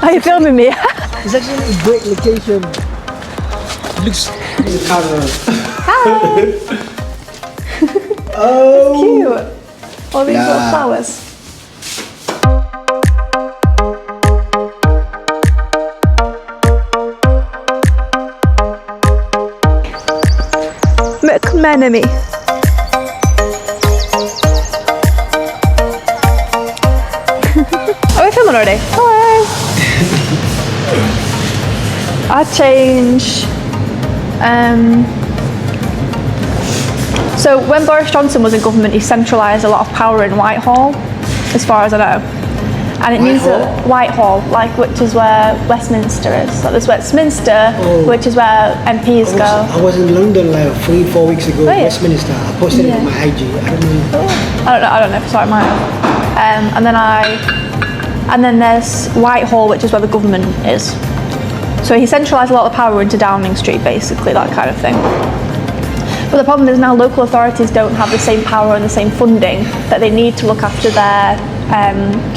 Are you filming me? It's actually a great location. It looks in the camera. Hi. Oh. It's cute. All these little flowers. McMenemy. Are we filming already? Hello. I change. So when Boris Johnson was in government, he centralised a lot of power in Whitehall, as far as I know. And it means that Whitehall, like which is where Westminster is. So there's Westminster, which is where MPs go. I was in London like 3-4 weeks ago. Westminster. I posted it on my IG. I don't know. I don't know. Sorry, I might have. And then there's Whitehall, which is where the government is. So he centralised a lot of power into Downing Street, basically, that kind of thing. But the problem is now local authorities don't have the same power and the same funding that they need to look after their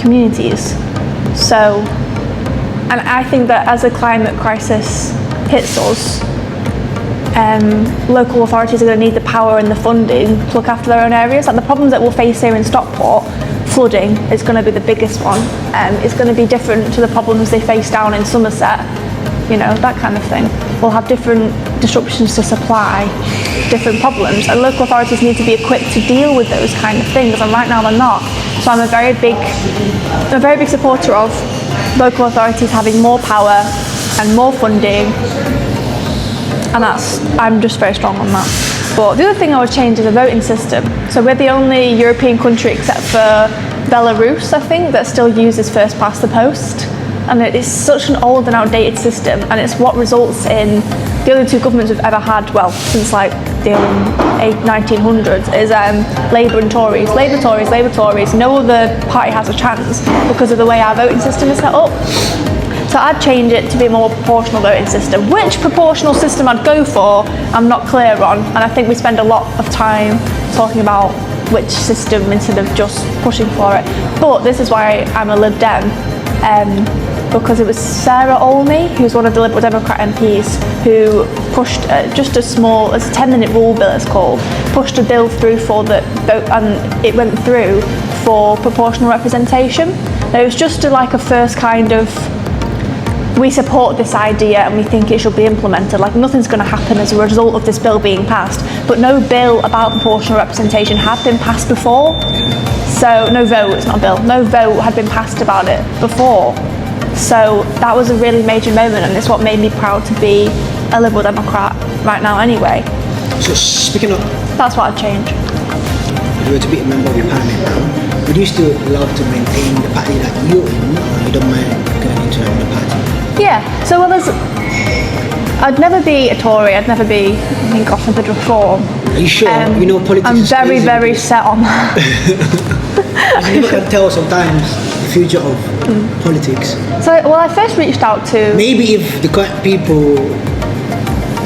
communities. So, and I think that as the climate crisis hits us, local authorities are going to need the power and the funding to look after their own areas. Like the problems that we'll face here in Stockport, flooding is going to be the biggest one. It's going to be different to the problems they face down in Somerset, you know, that kind of thing. We'll have different disruptions to supply, different problems, and local authorities need to be equipped to deal with those kind of things, and right now they're not. So I'm a very big supporter of local authorities having more power and more funding, and I'm just very strong on that. But the other thing I would change is the voting system. So we're the only European country except for Belarus, I think, that still uses first past the post. And it is such an old and outdated system, and it's what results in the only two governments we've ever had, well, since like the 1900s, is Labour and Tories. Labour, Tories, Labour, Tories. No other party has a chance because of the way our voting system is set up. So I'd change it to be a more proportional voting system. Which proportional system I'd go for, I'm not clear on, and I think we spend a lot of time talking about which system instead of just pushing for it. But this is why I'm a Lib Dem. Because it was Sarah Olney, who's one of the Liberal Democrat MPs, who pushed just a small, it's a 10-minute rule bill it's called, pushed a bill through for the vote, and it went through for proportional representation. Now, it was just like a first kind of, we support this idea and we think it should be implemented. Like nothing's going to happen as a result of this bill being passed, but no bill about proportional representation had been passed before. So no vote, it's not a bill, no vote had been passed about it before. So that was a really major moment, and it's what made me proud to be a Liberal Democrat right now anyway. So speaking of... That's what I'd change. If you were to be a member of your parliament now, would you still love to maintain the party that you're in, or you don't mind going into another party? Yeah, so I'd never be a Tory, I'd never be, I think, offered reform. Are you sure? You know, politics I'm is very, crazy. very set on that. You can tell sometimes the future of politics. So, well, I first reached out to... Maybe if the correct people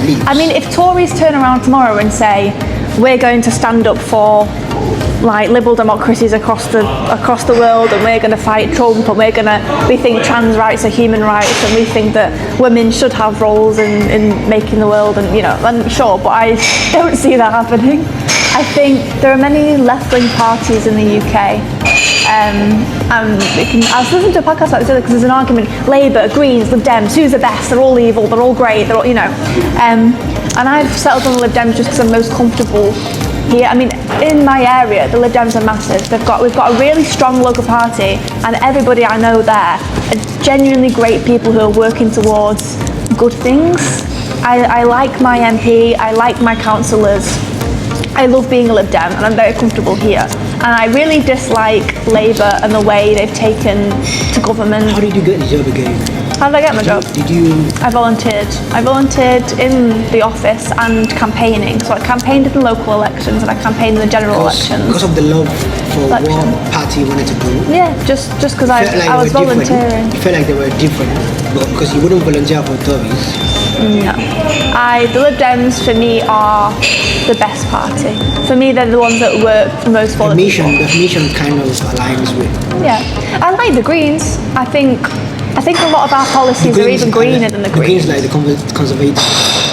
leave. I mean, if Tories turn around tomorrow and say, we're going to stand up for like liberal democracies across the world, and we're going to fight Trump, and we think trans rights are human rights, and we think that women should have roles in making the world, and you know, I'm sure, but I don't see that happening. I think there are many left-wing parties in the UK, and I was listening to a podcast about this other because there's an argument: Labour, Greens, Lib Dems, who's the best? They're all evil, they're all great, they're all, you know. And I've settled on the Lib Dems just because I'm most comfortable here. I mean, in my area, the Lib Dems are massive. We've got a really strong local party, and everybody I know there are genuinely great people who are working towards good things. I like my MP, I like my councillors. I love being a Lib Dem, and I'm very comfortable here. And I really dislike Labour and the way they've taken to government. How did you get the job again? How did I get my job? Did you? I volunteered. I volunteered in the office and campaigning. So I campaigned in the local elections and I campaigned in the general elections. Because of the love for what party you wanted to do? Yeah, just because I was volunteering. You felt like they were different, but because you wouldn't volunteer for Tories? No. The Lib Dems for me are the best party. For me, they're the ones that work the most for the people. The mission kind of aligns with. Yeah. I like the Greens. I think I think a lot of our policies are even greener than the Greens. Like the conservatives.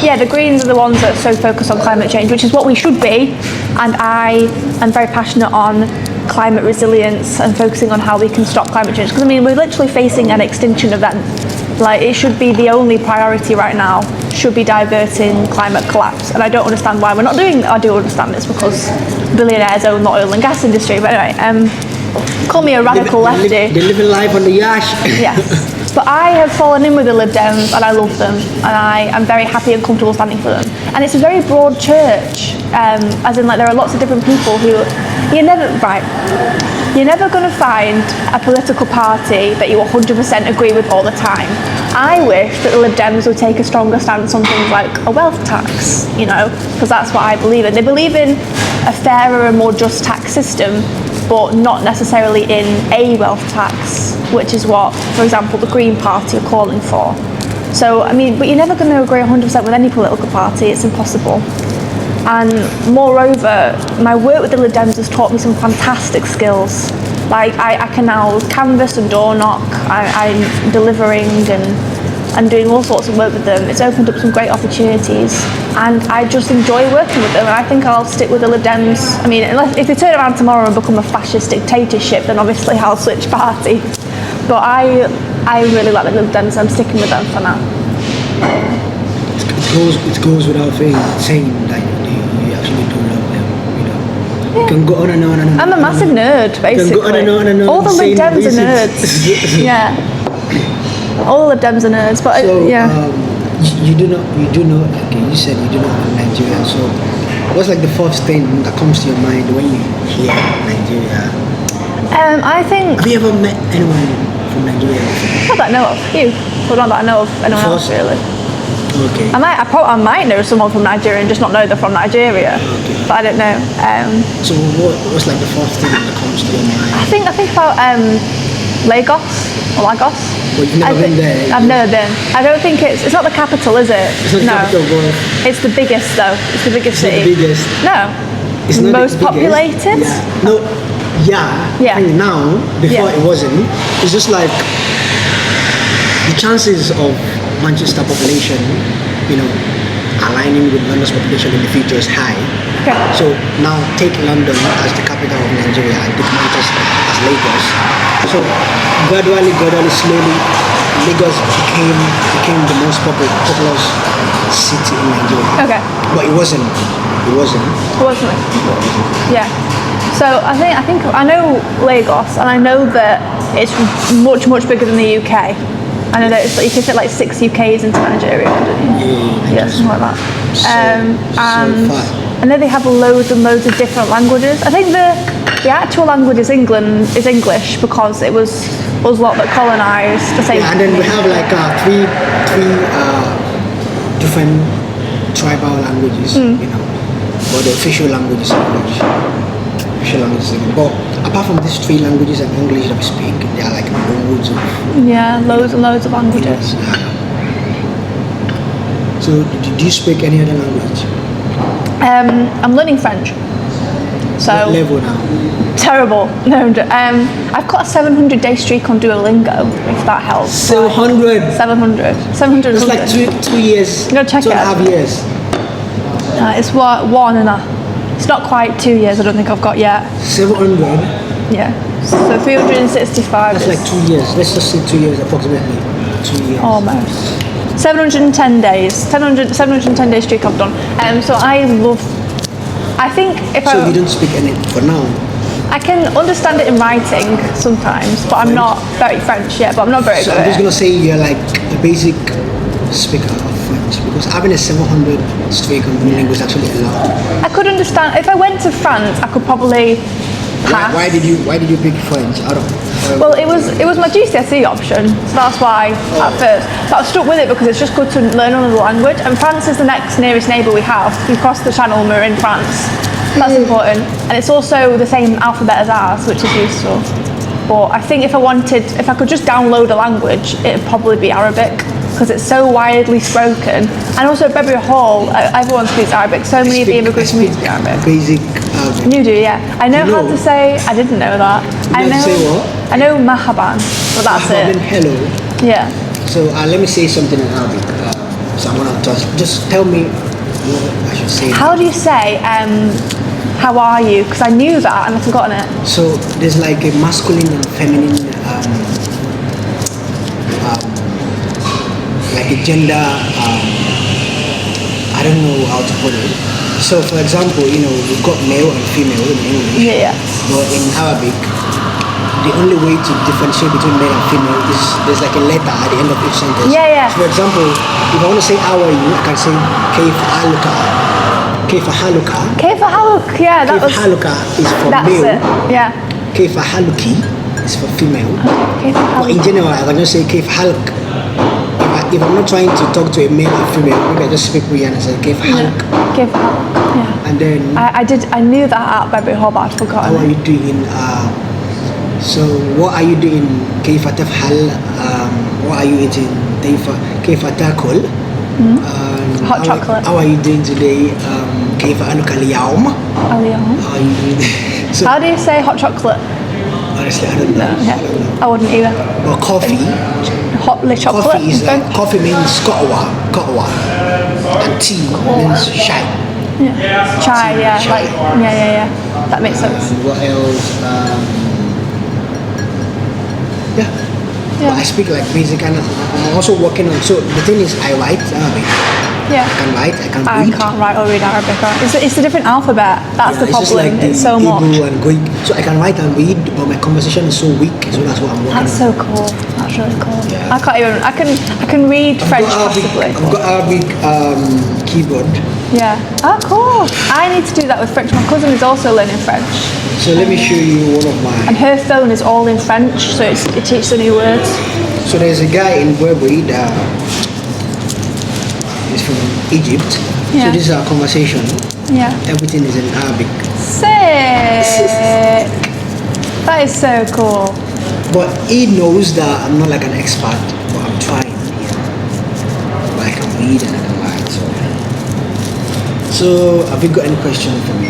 Yeah, the Greens are the ones that are so focused on climate change, which is what we should be. And I am very passionate on climate resilience and focusing on how we can stop climate change. Because I mean, we're literally facing an extinction event. Like, it should be the only priority right now, should be diverting climate collapse. And I don't understand why we're not doing it. I do understand it's because billionaires own the oil and gas industry. But anyway, call me a radical lefty. They're living life on the yash. Yes. But I have fallen in with the Lib Dems and I love them, and I am very happy and comfortable standing for them. And it's a very broad church, as in, like, there are lots of different people who you're never going to find a political party that you 100% agree with all the time. I wish that the Lib Dems would take a stronger stance on things like a wealth tax, you know, because that's what I believe in. They believe in a fairer and more just tax system, but not necessarily in a wealth tax, which is what, for example, the Green Party are calling for. So, I mean, but you're never going to agree 100% with any political party, it's impossible. And moreover, my work with the Lib Dems has taught me some fantastic skills. Like, I can now canvass and door knock, I'm delivering and doing all sorts of work with them. It's opened up some great opportunities, and I just enjoy working with them, and I think I'll stick with the Lib Dems. I mean, if they turn around tomorrow and become a fascist dictatorship, then obviously I'll switch party. But I really like the Lib Dems, I'm sticking with them for now. It goes without saying that you actually do love them, you know. You can go on and on and on. I'm a massive nerd, basically. You can go on and on and on. All the Lib Dems are nerds. Yeah. All the Lib Dems are nerds, but so, yeah. You do know. Okay, you said you do not know Nigeria. So, what's like the first thing that comes to your mind when you hear Nigeria? I think. Have you ever met anyone from Nigeria? Not that I know of. You? Well, not that I know of anyone else, really. Okay. I might know someone from Nigeria and just not know they're from Nigeria, Okay. but I don't know. So what's like the first thing that comes to your mind? I think about Lagos. But you've never been there. I've never been. I don't think it's not the capital, is it? It's not the capital, but it's the biggest though. It's the biggest it's city. not the biggest. No. It's not most the biggest. populated. Yeah. No. Yeah. I think now, before it wasn't. It's just like the chances of Manchester population, you know, aligning with London's population in the future is high. Okay. So now take London as the capital of Nigeria and take Manchester as Lagos. So gradually, slowly, Lagos became the most populous city in Nigeria. Okay. But it wasn't. Wasn't it? Yeah. So I think I know Lagos, and I know that it's much bigger than the UK. I know that you can fit like 6 UKs into Nigeria, don't you? Yeah, something like that. And I know they have loads and loads of different languages. I think the actual language is English because it was us lot that colonised the same. Yeah, and then we have like three different tribal languages, you know, but the official language is English. But apart from these 3 languages and English that we speak, there are like loads of loads of languages. Yeah. So do you speak any other language? I'm learning French. So what level now? Terrible. No, I've got a 700-day streak on Duolingo, if that helps. 700. 700. It's like 2 years. Go check 2.5 years. It's one and a. It's not quite 2 years. I don't think I've got yet. 700. Yeah. So 365. That's like 2 years. Let's just say 2 years approximately. 2 years. Almost. 710 days. 710 day streak I've done. So I think if So you don't speak any for now? I can understand it in writing sometimes, but I'm not very French yet. But I'm not very good I'm at just it. gonna say you're like a basic speaker of French, because having a 700 streak on Duolingo is actually a lot. I could understand if I went to France. I could probably pass. Why did you pick French? I don't. Well, it was my GCSE option, so that's why at first. But I've stuck with it because it's just good to learn another language. And France is the next nearest neighbour we have. We cross the Channel and we're in France. That's important. And it's also the same alphabet as ours, which is useful. But I think if I could just download a language, it'd probably be Arabic, because it's so widely spoken. And also at Beverly Hall, everyone speaks Arabic. So many of the immigrants speak Arabic. Basic Arabic. You do, yeah. I know how to say. I didn't know that. You know how to say what? I know mahaban, but that's Mahaban, it. hello. Yeah. So let me say something in Arabic. So I'm gonna just tell me what I should say. How do you say, how are you? Because I knew that and I've forgotten it. So there's like a masculine and feminine, like a gender. I don't know how to put it. So for example, we've got male and female in English. Yeah. But in Arabic, the only way to differentiate between male and female is there's like a letter at the end of each sentence. Yeah. So for example, if I want to say how are you, I can say كيف حالك. كيف حالك. كيف حالك? Yeah, that كيف was. حالك is for That's male. it. Yeah. كيف حالك is for female. كيف But in حالك? general, I can just say كيف حالك. If I'm not trying to talk to a male or female, maybe I just speak with you and I say كيف حالك. كيف حالك? Yeah. And then I knew that out by before, but I'd forgotten. how are you doing? So what are you doing? كيف تفعل? What are you eating? كيف تاكل? Hot chocolate. How are you doing today? كيف أنك اليوم? اليوم. How are you doing? So How do you say hot chocolate? honestly, I don't know. Yeah. I wouldn't either. But coffee. Hotly chocolate. Coffee is like coffee means kahwa, and tea means shai. Yeah. Chai, yeah. Chai. Like, yeah. That makes sense. And what else? Yeah. Yeah. But I speak like basic and I'm also working on. So the thing is, I write Arabic. Yeah. I can write. I can I read. can't write or read Arabic. It's a different alphabet. That's the It's just problem. like the It's so much. Hebrew and Greek. So I can write and read, but my conversation is so weak. So that's what I'm working That's on. so cool. That's really cool. Yeah. I can't even. I can read French possibly. I've got Arabic keyboard. Yeah. Oh, cool. I need to do that with French. My cousin is also learning French, So let me show you one of and my. her phone is all in French, so it teaches the new words. So there's a guy in Burberry that is from Egypt. So Yeah. this is our conversation. Yeah. Everything is in Arabic. Sick. That is so cool. But he knows that I'm not like an expert, but I'm trying. Yeah. But I can read and I can write. So have you got any questions for me?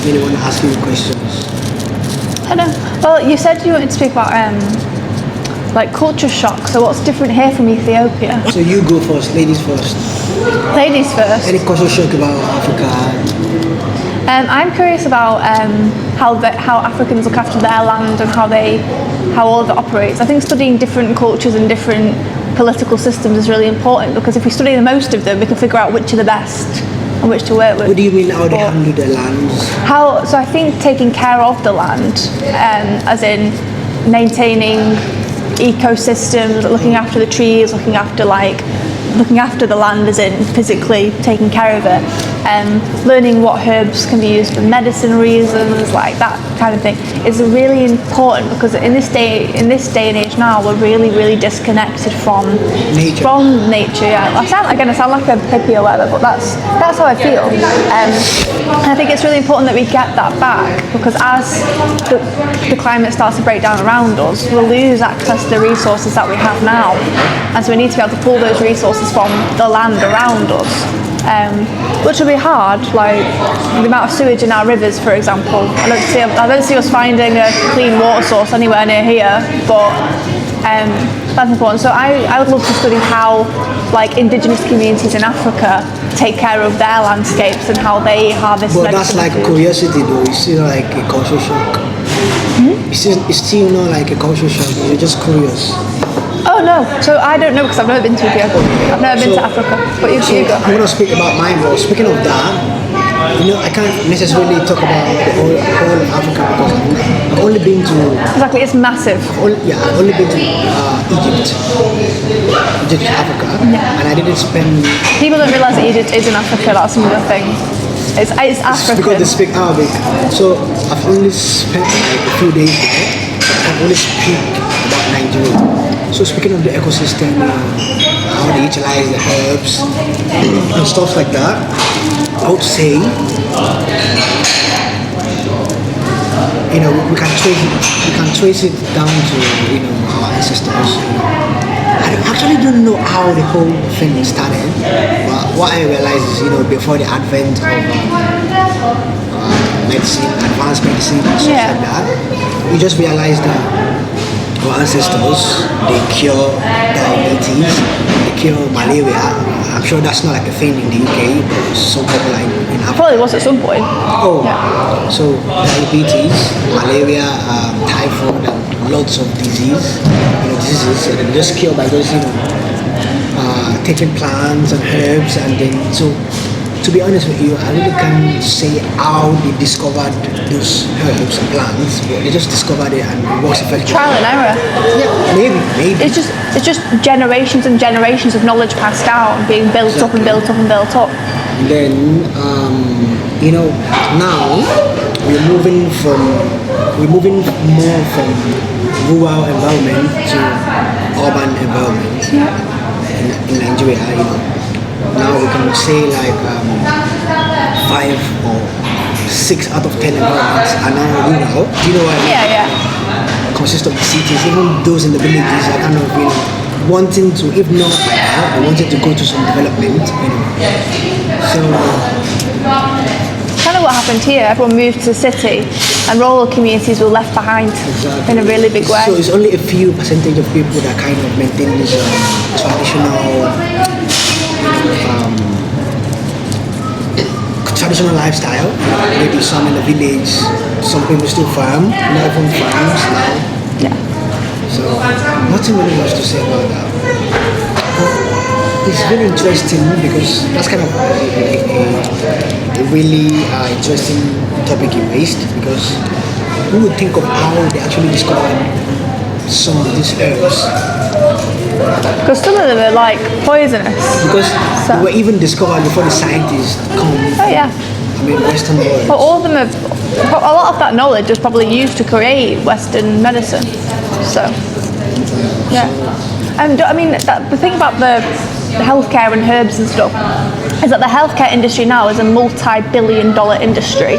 Really want to ask you questions? I don't know. Well, you said you wanted to speak about like culture shock. So what's different here from Ethiopia? So you go first, ladies first. Ladies first. Any culture shock about Africa? I'm curious about how Africans look after their land and how all of it operates. I think studying different cultures and different political systems is really important, because if we study the most of them, we can figure out which are the best and which to work with. What do you mean how they handle their lands? So I think taking care of the land, as in maintaining ecosystems, looking after the trees, looking after the land as in physically taking care of it, learning what herbs can be used for medicine reasons, like that kind of thing, is really important, because in this day and age now, we're really, really disconnected from nature. Yeah, I sound like a peppe or whatever, but that's how I feel. And I think it's really important that we get that back, because as the climate starts to break down around us, we'll lose access to the resources that we have now, and so we need to be able to pull those resources from the land around us, which will be hard, like the amount of sewage in our rivers, for example. I don't see us finding a clean water source anywhere near here, but that's important. So I would love to study how like indigenous communities in Africa take care of their landscapes and how they harvest. But that's like food. curiosity though, it's still like a culture shock. It's still not like a culture shock, you're just curious. Oh no, so I don't know, because I've never been to Ethiopia. I've never been to Africa, but you go. I'm going to speak about mine, but speaking of that, I can't necessarily talk about the whole of Africa, because I've only been to, Exactly, it's massive. I've only been to Egypt, Africa, and I didn't spend. People don't realise that Egypt is in Africa, that's another thing. It's African. Because they speak Arabic, so I've only spent like a few days there. I can only speak about Nigeria. So speaking of the ecosystem, how they utilize the herbs and stuff like that, I would say, we can trace it down to our ancestors. I actually don't know how the whole thing started, but what I realized is before the advent of medicine, advanced medicine and stuff like that, we just realized that our ancestors, they cure diabetes, they cure malaria. I'm sure that's not like a thing in the UK, but it's so popular in Africa. Probably was at some point. Oh, Yeah. so diabetes, malaria, typhoid, and lots of diseases, and they're just cured by just taking plants and herbs, and then so. To be honest with you, I really can't say how they discovered those herbs and plants, but they just discovered it and it works effectively. Trial and error. Yeah, maybe. It's just generations and generations of knowledge passed down, being built up and built up and built up. And then, now we're moving more from rural environment to urban environment in Nigeria. Now we can say like 5 or 6 out of 10 environments are now rural. Do you know what I mean? Yeah. Consist of the cities, even those in the villages are kind of wanting to, if not by now, they wanted to go to some development. So kind of what happened here. Everyone moved to the city, and rural communities were left behind in a really big way. So it's only a few percentage of people that kind of maintain this traditional lifestyle. Maybe some in the village, some people still farm, not everyone farms now. Yeah. So nothing really much to say about that. But it's very interesting because that's kind of a really interesting topic you raised, because who would think of how they actually discovered some of these herbs? Because some of them are like poisonous. Because they were even discovered before the scientists come. Oh yeah. I mean, Western world. But all of them have. A lot of that knowledge was probably used to create Western medicine. So yeah. And I mean, the thing about the healthcare and herbs and stuff is that the healthcare industry now is a multi-billion-dollar industry,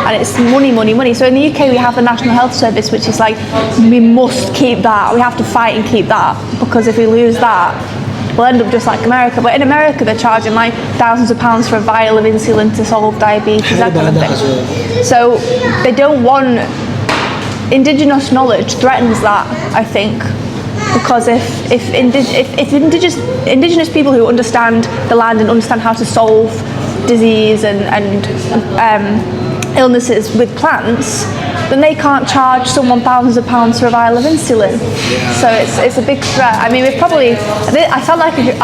and it's money. So in the UK we have the National Health Service, which is like, we must keep that. We have to fight and keep that, because if we lose that, we'll end up just like America. But in America they're charging like thousands of pounds for a vial of insulin to solve diabetes, that kind of thing. So they don't want. Indigenous knowledge threatens that, I think. Because if indigenous people who understand the land and understand how to solve disease and illnesses with plants, then they can't charge someone thousands of pounds for a vial of insulin. Yeah. So it's a big threat. I mean, I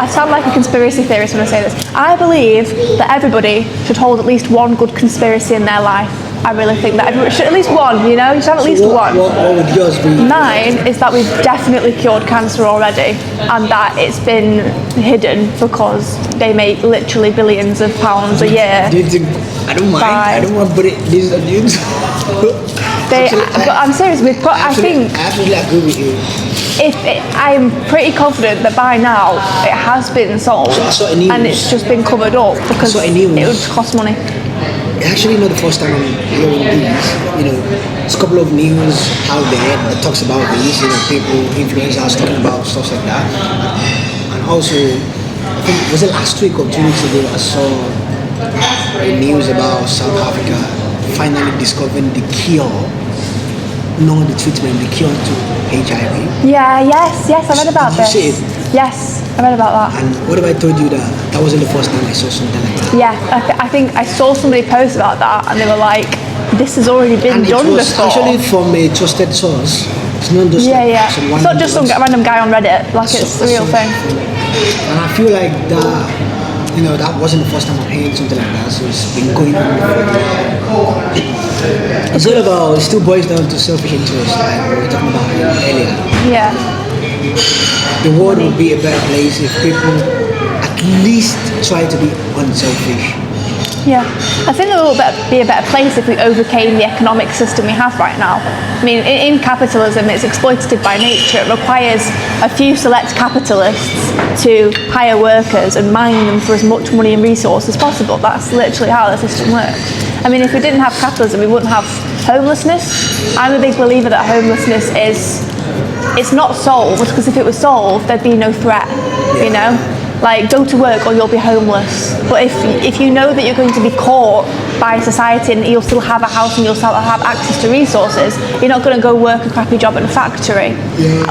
sound like a conspiracy theorist when I say this. I believe that everybody should hold at least one good conspiracy in their life. I really think that everyone should, at least one, you should have at least one. What would yours be? Mine is that we've definitely cured cancer already, and that it's been hidden because they make literally billions of pounds a year. Do you think? I don't mind. I don't want to put it. These are dudes. But I'm serious. I think. I absolutely agree with you. I'm pretty confident that by now it has been solved, So I saw a news. and it's just been covered up because saw a news. it would cost money. It's actually not the first time I'm hearing these. There's a couple of news out there that talks about these. People, influencers talking about stuff like that. And also, I think was it last week or 2 weeks ago, I saw a news about South Africa finally discovering the cure, not the treatment, the cure to HIV. Yes, I read about Did this. you see it? Yes, I read about that. And what if I told you that wasn't the first time I saw something like that? Yeah, I think I saw somebody post about that, and they were like, "This has already been And done it was before." actually from a trusted source. It's not just It's not just some random guy on Reddit. Like, it's the real thing. And I feel like that wasn't the first time I'm hearing something like that. So it's been going on. It's all about. It still boils down to selfish interest, like we were talking about earlier. Yeah. The world would be a better place if people at least try to be unselfish. Yeah, I think it will be a better place if we overcame the economic system we have right now. I mean, in capitalism, it's exploitative by nature. It requires a few select capitalists to hire workers and mine them for as much money and resource as possible. That's literally how the system works. I mean, if we didn't have capitalism, we wouldn't have homelessness. I'm a big believer that homelessness it's not solved, because if it was solved, there'd be no threat, like go to work or you'll be homeless. But if you know that you're going to be caught by society and you'll still have a house and you'll still have access to resources, you're not going to go work a crappy job in a factory,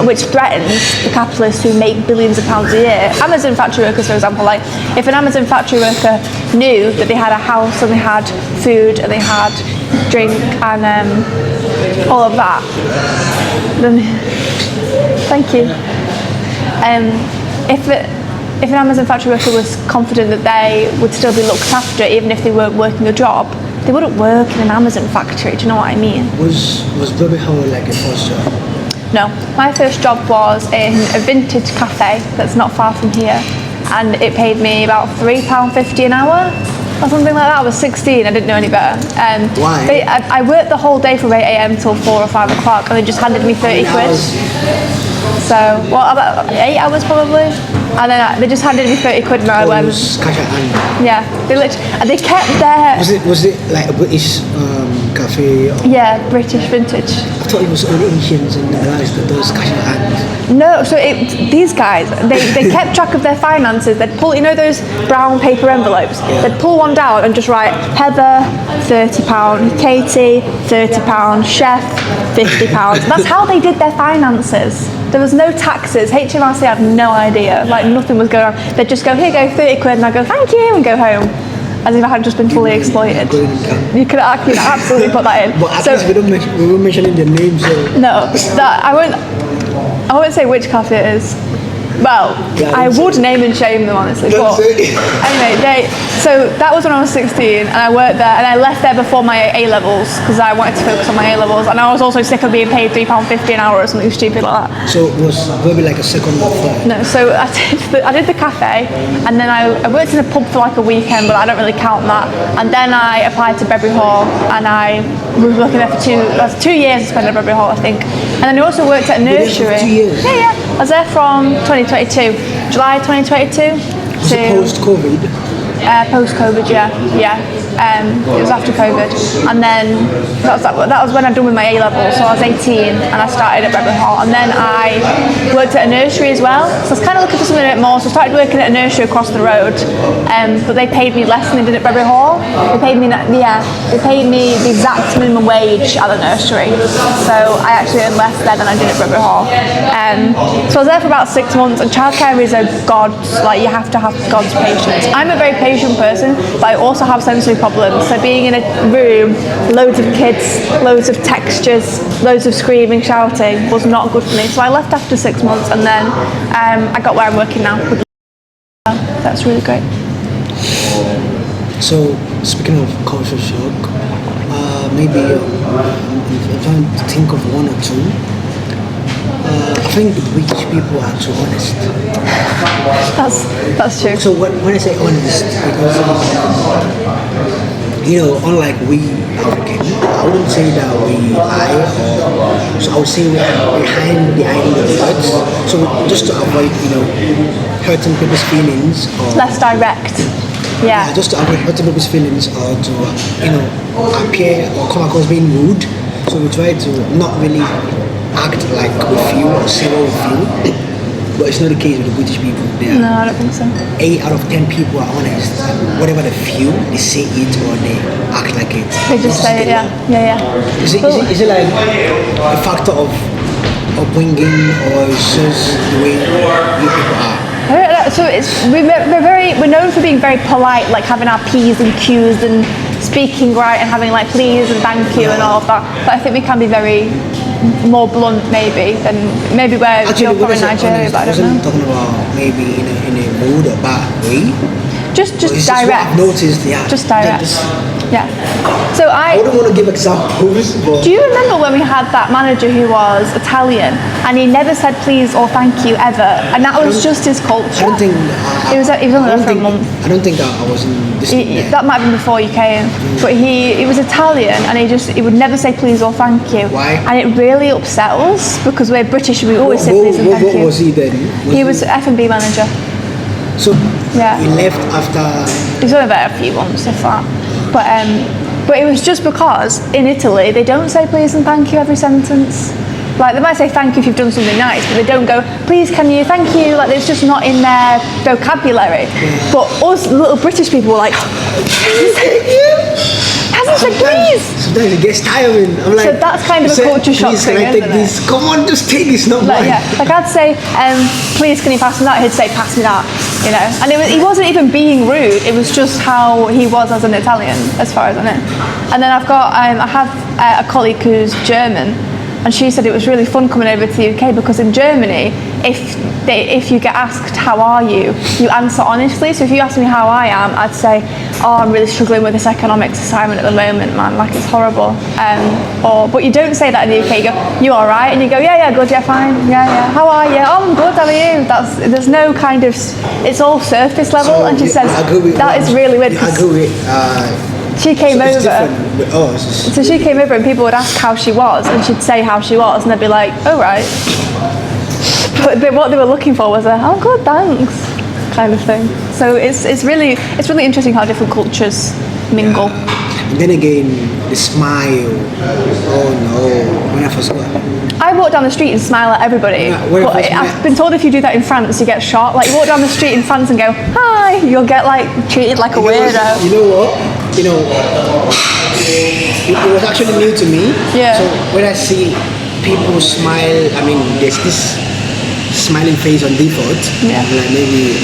which threatens the capitalists who make billions of pounds a year. Amazon factory workers, for example, like if an Amazon factory worker knew that they had a house and they had food and they had drink and all of that, then thank you. If an Amazon factory worker was confident that they would still be looked after even if they weren't working a job, they wouldn't work in an Amazon factory. Do you know what I mean? Was Bobby Howell like a first job? No, my first job was in a vintage cafe that's not far from here, and it paid me about £3.50 an hour or something like that. I was 16, I didn't know any better. Why? I worked the whole day from 8 a.m. till 4 or 5 o'clock, and they just handed me 30 quid. So, well, about 8 hours probably. And then they just handed me 30 quid and I went. Cash at hand. Yeah, they literally, and they kept their. Was it like a British cafe? Yeah, British vintage. I thought it was only Asians and the guys that does cash at hand. No, so these guys, they kept track of their finances. They'd pull, you know those brown paper envelopes? Yeah. They'd pull one down and just write Heather, £30, Katie, £30, Chef, £50. That's how they did their finances. There was no taxes. HMRC had no idea. Like nothing was going on. They'd just go, here you go, 30 quid, and I'd go, thank you, and go home. As if I had just been fully exploited. You could absolutely put that in. But at least we were mentioning the names. So. No, I won't say which cafe it is. Well, Yeah, I would name and shame them honestly. Don't But say. anyway, so that was when I was 16, and I worked there, and I left there before my A levels because I wanted to focus on my A levels, and I was also sick of being paid £3.50 an hour or something stupid like that. So was Bobby like a second or third? No, so I did the cafe, and then I worked in a pub for like a weekend, but I don't really count that. And then I applied to Beverly Hall, and I was working there for 2 years. I spent at Beverly Hall, I think. And then I also worked at a nursery. There for 2 years? Yeah. I was there from 2022, July 2022. Was it post-COVID? Post-COVID, yeah. It was after COVID, and then that was when I'd done with my A level. So I was 18, and I started at Beverly Hall, and then I worked at a nursery as well. So I was kind of looking for something a bit more. So I started working at a nursery across the road, but they paid me less than they did at Beverly Hall. They paid me the exact minimum wage at the nursery. So I actually earned less there than I did at Beverly Hall. So I was there for about 6 months, and childcare is a god. Like you have to have God's patience. I'm a very patient person, but I also have sensory problems. So being in a room, loads of kids, loads of textures, loads of screaming, shouting was not good for me. So I left after 6 months, and then I got where I'm working now. That's really great. So speaking of culture shock, maybe I'm trying to think of one or two. I think the British people are too honest. That's true. So when I say honest, because unlike we African, I wouldn't say that we lie. So I would say we are behind the words. So just to avoid hurting people's feelings or Less direct. Yeah. just to avoid hurting people's feelings or to appear or come across being rude. So we try to not really act like we feel or say what we feel. But it's not the case with the British people. No, I don't think so. 8 out of 10 people are honest. Whatever they feel, they say it or they act like it. They just say it, yeah. Is it like a factor of upbringing, or it's just the way you people are? I don't know. So we're known for being very polite, like having our P's and Q's and speaking right and having like please and thank you and all of that. But I think we can be very more blunt maybe than where you're from in Nigeria, but I don't know. I wasn't talking about maybe in a rude or bad way. Just direct. What I've noticed, yeah. Just direct. Yeah. So I wouldn't want to give examples, but... Do you remember when we had that manager who was Italian and he never said please or thank you ever, and that was just his culture? I don't think... He was only there for a month. I don't think I was in this... That might have been before you came, but he was Italian and he would never say please or thank you. Why? And it really upset us because we're British and we always say please and thank you. What was he then? He was F&B manager. So yeah. He left after... He was only there a few months, if that. But it was just because in Italy they don't say please and thank you every sentence. Like, they might say thank you if you've done something nice, but they don't go, please can you, thank you. Like, it's just not in their vocabulary. But us little British people were like, hasn't said please. Sometimes it gets tiring. I'm like, so that's kind of a culture shock please, thing, can I take isn't this? it? Come on, just take this, not Like, mine. yeah, like I'd say, please can you pass me that? He'd say, pass me that, you know. And he wasn't even being rude, it was just how he was as an Italian, as far as I know. And then I've got, I have a colleague who's German, and she said it was really fun coming over to the UK because in Germany, if you get asked how are you, you answer honestly. So if you ask me how I am, I'd say, oh, I'm really struggling with this economics assignment at the moment, man, like it's horrible. But you don't say that in the UK. You go, you all right? And you go, yeah, good, yeah, fine, yeah. How are you? Oh, I'm good. How are you? There's no kind of, it's all surface level. So, and she says that is really weird. I agree with. She came so over. So she came over and people would ask how she was, and she'd say how she was, and they'd be like, "Oh right." But what they were looking for was a "Oh good, thanks" kind of thing. So it's really interesting how different cultures mingle. And then again, the smile. Oh no! When I first got. I walk down the street and smile at everybody. But I've been told if you do that in France, you get shot. Like you walk down the street in France and go hi, you'll get like treated like a weirdo. You know what? You know, it was actually new to me. Yeah. So when I see people smile, I mean, there's this smiling face on default. Yeah. Like maybe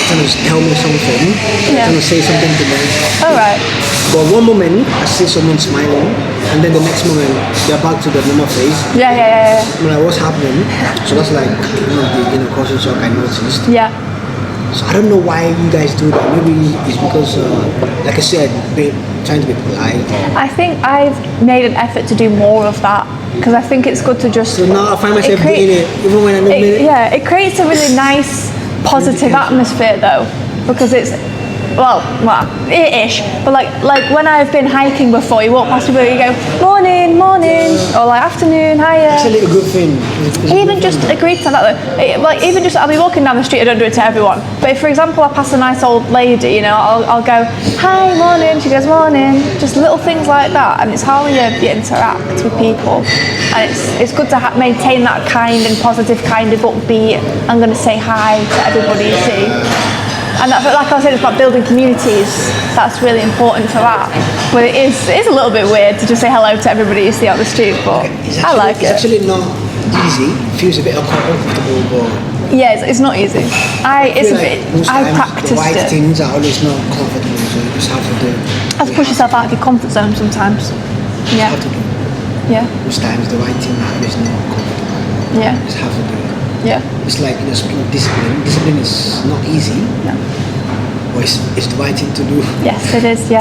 trying to tell me something, trying to say something to me. All right. But one moment I see someone smiling, and then the next moment they're back to the normal face. Yeah. I'm like, what's happening? So that's like one of the culture shock I noticed. Yeah. So I don't know why you guys do that. Maybe it's because, like I said, trying to be polite. I think I've made an effort to do more of that because I think it's good to just. So now I find myself doing it even when I don't mean it. Yeah, it creates a really nice, positive atmosphere though, because it's. Well, ish, but like when I've been hiking before, you walk past people, you go morning, or like afternoon, hiya. Actually, a good thing. Even just agree to that though. Like even just I'll be walking down the street. I don't do it to everyone, but if for example I pass a nice old lady, you know, I'll go hi, morning. She goes morning. Just little things like that, and it's how you interact with people, and it's good to maintain that kind and positive, kind of upbeat. I'm going to say hi to everybody you see. And that, like I said, it's about building communities. That's really important for that. But it is a little bit weird to just say hello to everybody you see on the street, but I like it. It's actually not easy. It feels a bit uncomfortable, but yeah, it's not easy. I practiced the white it. things are always not comfortable, so you just have to do. You have to push yourself out of your comfort zone sometimes. Yeah. Have to do. Yeah. Most times the white thing are always not comfortable. Yeah. You just have to do it. Yeah. It's like, you know, speaking of discipline. Discipline is not easy. No. But it's the right thing to do. Yes, it is. Yeah.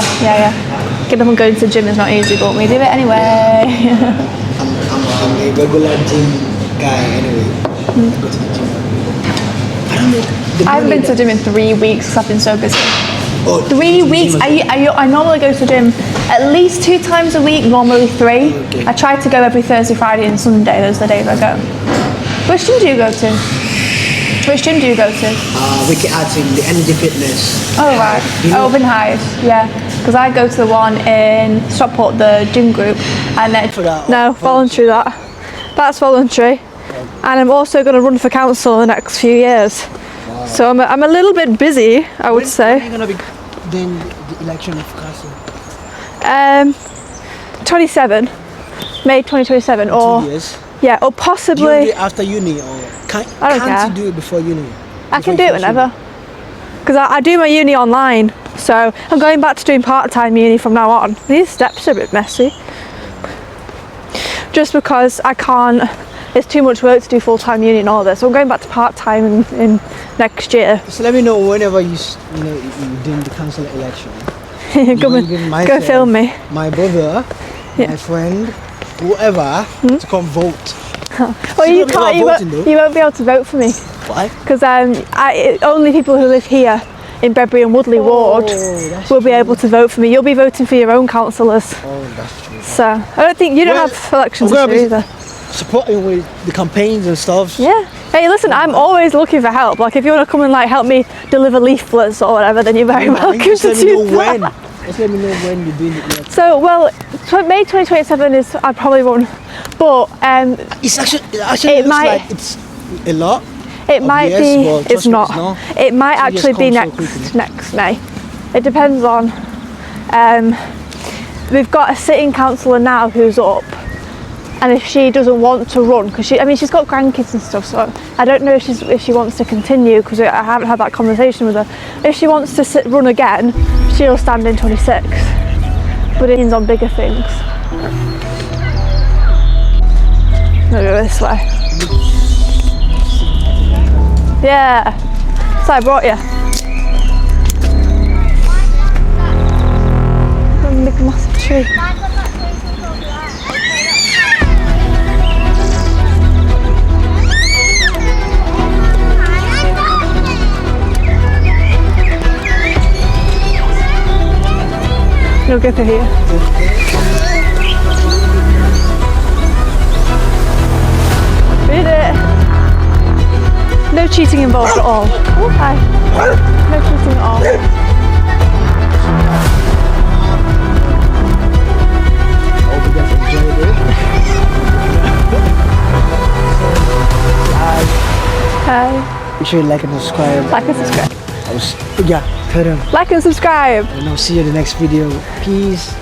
Getting up and going to the gym is not easy, but we do it anyway. I'm a regular gym guy anyway. I go to the gym. I don't know. I haven't been to the gym in 3 weeks because I've been so busy. Oh, 3 weeks. I normally go to the gym at least 2 times a week, normally 3. Okay. I try to go every Thursday, Friday, and Sunday. Those are the days I go. Which gym do you go to? Wicked Arts in the Energy Fitness. Oh right. Open Hive. Yeah. Because I go to the one in Stockport, the gym group, and then voluntary. That's voluntary. And I'm also going to run for council in the next few years. Wow. So I'm a little bit busy, I would say. When are you going to be doing the election of council? 27, May 2027, or 2 years. Yeah, or possibly. Do you do it after uni, or can't you do it before uni? I can do it whenever, because I do my uni online. So I'm going back to doing part-time uni from now on. These steps are a bit messy, just because I can't. It's too much work to do full-time uni and all this. So I'm going back to part-time in next year. So let me know whenever you're doing the council election. Go film me. My brother, my friend, whoever, to come vote. Well, you won't be able to vote for me. Why? Because only people who live here in Bedbury and Woodley Ward will be able to vote for me. You'll be voting for your own councillors. Oh, that's true. So I don't think you don't have elections this year either. Supporting with the campaigns and stuff. Yeah. Hey, listen, I'm always looking for help. Like if you want to come and help me deliver leaflets or whatever, then you're very welcome to do that. Just let me know when you're doing it next. So, well, May 2027 is, I probably won't, but It's actually it looks might- like it's a lot. it might years, be, but it's trust me, not. it's not. It might It just actually be comes so quickly. next May. It depends on, we've got a sitting councillor now who's up, and if she doesn't want to run, because she's got grandkids and stuff, so I don't know if she wants to continue, because I haven't had that conversation with her. If she wants to run again, she'll stand in 26, but it means on bigger things. I'll go this way. Yeah, so I brought you. A big massive tree. You'll go through here. Read it. No cheating involved at all. Oh, hi. No cheating at all. Hope you guys enjoyed it. Hi. Make sure you like and subscribe. Like and subscribe. Yeah, tell them. Like and subscribe. And I'll see you in the next video. Peace.